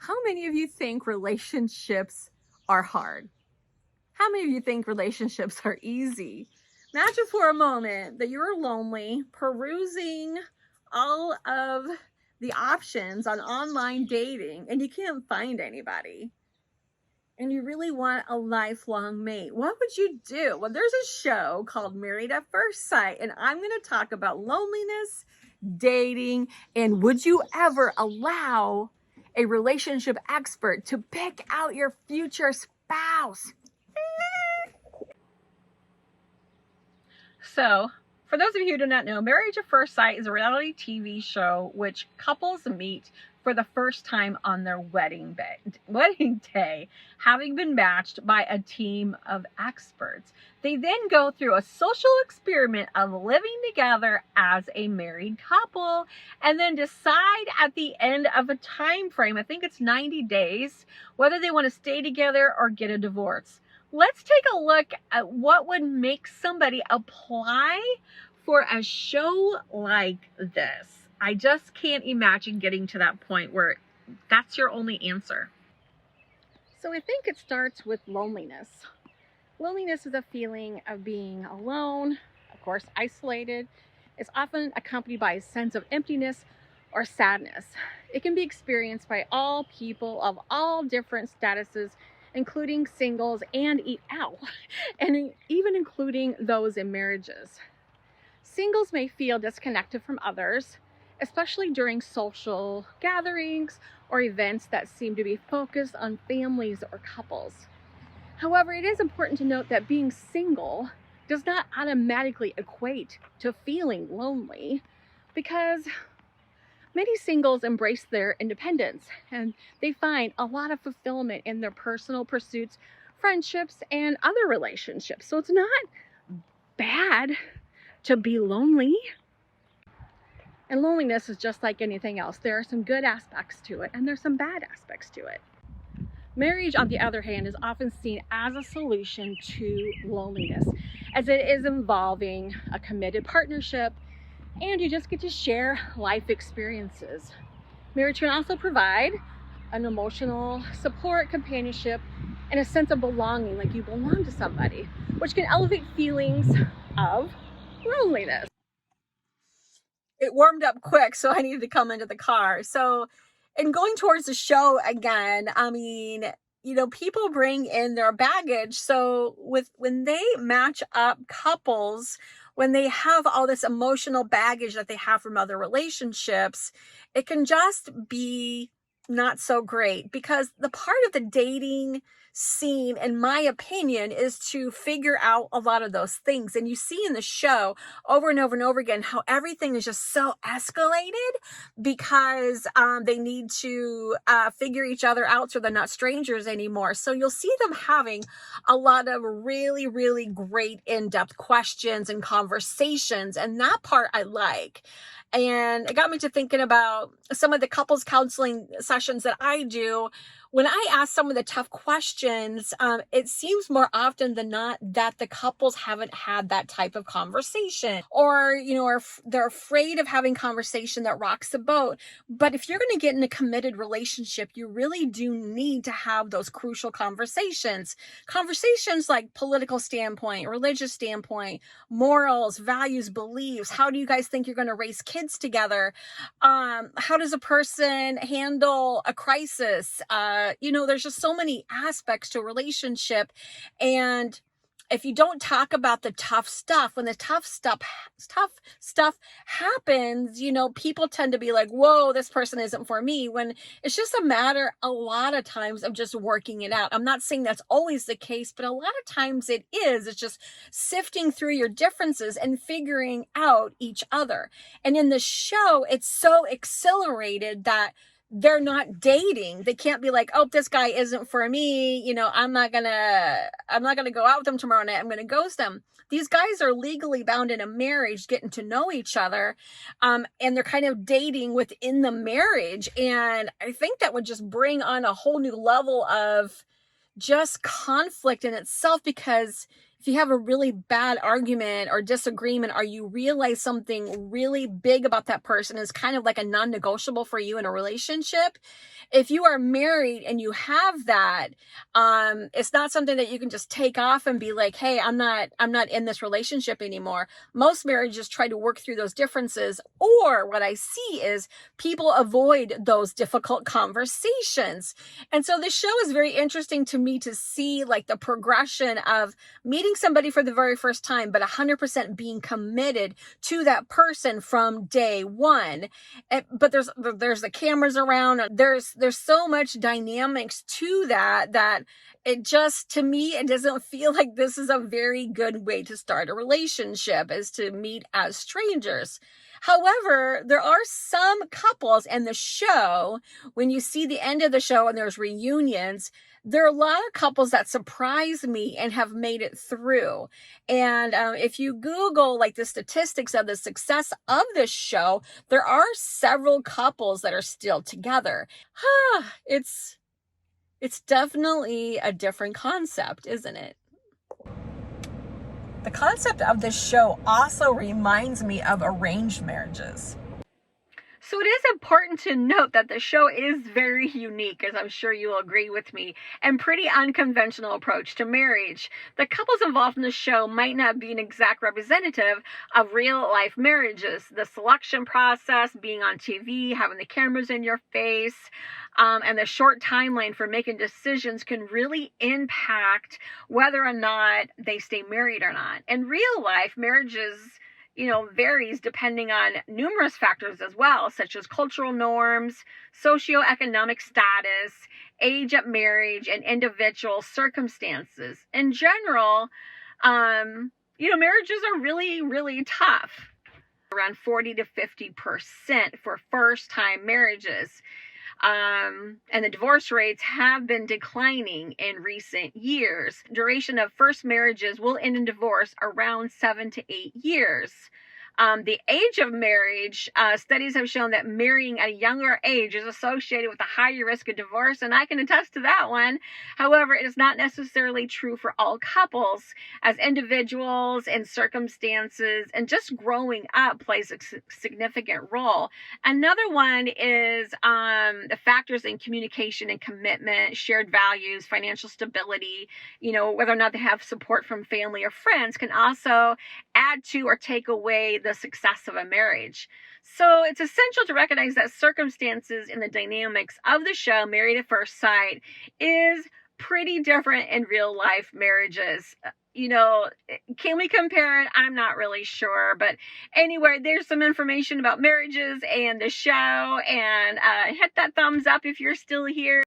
How many of you think relationships are hard? How many of you think relationships are easy? Imagine for a moment that you're lonely, perusing all of the options on online dating, and you can't find anybody. And you really want a lifelong mate. What would you do? Well, there's a show called Married at First Sight, and I'm going to talk about loneliness, dating, and would you ever allow a relationship expert to pick out your future spouse? So, for those of you who do not know, Marriage at First Sight is a reality TV show which couples meet for the first time on their wedding day, having been matched by a team of experts. They then go through a social experiment of living together as a married couple and then decide at the end of a time frame, I think it's 90 days, whether they want to stay together or get a divorce. Let's take a look at what would make somebody apply for a show like this. I just can't imagine getting to that point where that's your only answer. So I think it starts with loneliness. Loneliness is a feeling of being alone, of course, isolated. It's often accompanied by a sense of emptiness or sadness. It can be experienced by all people of all different statuses, including singles and and even including those in marriages. Singles may feel disconnected from others, especially during social gatherings or events that seem to be focused on families or couples. However, it is important to note that being single does not automatically equate to feeling lonely, because many singles embrace their independence and they find a lot of fulfillment in their personal pursuits, friendships, and other relationships. So it's not bad to be lonely. And loneliness is just like anything else. There are some good aspects to it and there's some bad aspects to it. Marriage, on the other hand, is often seen as a solution to loneliness, as it is involving a committed partnership and you just get to share life experiences. Marriage can also provide an emotional support, companionship, and a sense of belonging, like you belong to somebody, which can elevate feelings of loneliness. It warmed up quick, so I needed to come into the car. So, in going towards the show again, I mean, people bring in their baggage. So when they match up couples, when they have all this emotional baggage that they have from other relationships, it can just be not so great, because the part of the dating scene, in my opinion, is to figure out a lot of those things. And you see in the show over and over and over again how everything is just so escalated because they need to figure each other out so they're not strangers anymore. So you'll see them having a lot of really, really great in-depth questions and conversations. And that part I like. And it got me to thinking about some of the couples counseling sessions that I do. When I ask some of the tough questions, it seems more often than not that the couples haven't had that type of conversation, or, they're afraid of having conversation that rocks the boat. But if you're going to get in a committed relationship, you really do need to have those crucial conversations like political standpoint, religious standpoint, morals, values, beliefs. How do you guys think you're going to raise kids together? How does a person handle a crisis? There's just so many aspects to a relationship. And if you don't talk about the tough stuff, when the tough stuff happens, people tend to be like, whoa, this person isn't for me, when it's just a matter a lot of times of just working it out. I'm not saying that's always the case, but a lot of times it is. It's just sifting through your differences and figuring out each other. And in the show, it's so accelerated that they're not dating. They can't be like, oh, this guy isn't for me. I'm not gonna go out with them tomorrow night. I'm gonna ghost them. These guys are legally bound in a marriage, getting to know each other. And they're kind of dating within the marriage. And I think that would just bring on a whole new level of just conflict in itself, because if if you have a really bad argument or disagreement, or you realize something really big about that person is kind of like a non-negotiable for you in a relationship. If you are married and you have that, it's not something that you can just take off and be like, hey, I'm not in this relationship anymore. Most marriages try to work through those differences, or what I see is people avoid those difficult conversations. And so this show is very interesting to me to see like the progression of meeting somebody for the very first time, but 100% being committed to that person from day one. But there's the cameras around. There's so much dynamics to that it just, to me, it doesn't feel like this is a very good way to start a relationship, is to meet as strangers. However, there are some couples in the show, when you see the end of the show and there's reunions, there are a lot of couples that surprise me and have made it through. And if you Google like the statistics of the success of this show, there are several couples that are still together. It's definitely a different concept, isn't it? The concept of this show also reminds me of arranged marriages. So it is important to note that the show is very unique, as I'm sure you'll agree with me, and pretty unconventional approach to marriage. The couples involved in the show might not be an exact representative of real life marriages. The selection process, being on TV, having the cameras in your face, and the short timeline for making decisions can really impact whether or not they stay married or not. In real life, marriages varies depending on numerous factors as well, such as cultural norms, socioeconomic status, age of marriage, and individual circumstances. In general, marriages are really, really tough. Around 40 to 50% for first-time marriages. And the divorce rates have been declining in recent years. Duration of first marriages will end in divorce around 7 to 8 years. The age of marriage, studies have shown that marrying at a younger age is associated with a higher risk of divorce, and I can attest to that one. However, it is not necessarily true for all couples, as individuals and circumstances and just growing up plays a significant role. Another one is the factors in communication and commitment, shared values, financial stability, whether or not they have support from family or friends can also add to or take away the success of a marriage. So it's essential to recognize that circumstances and the dynamics of the show Married at First Sight is pretty different in real life marriages. Can we compare it? I'm not really sure. But anyway, there's some information about marriages and the show. And hit that thumbs up if you're still here.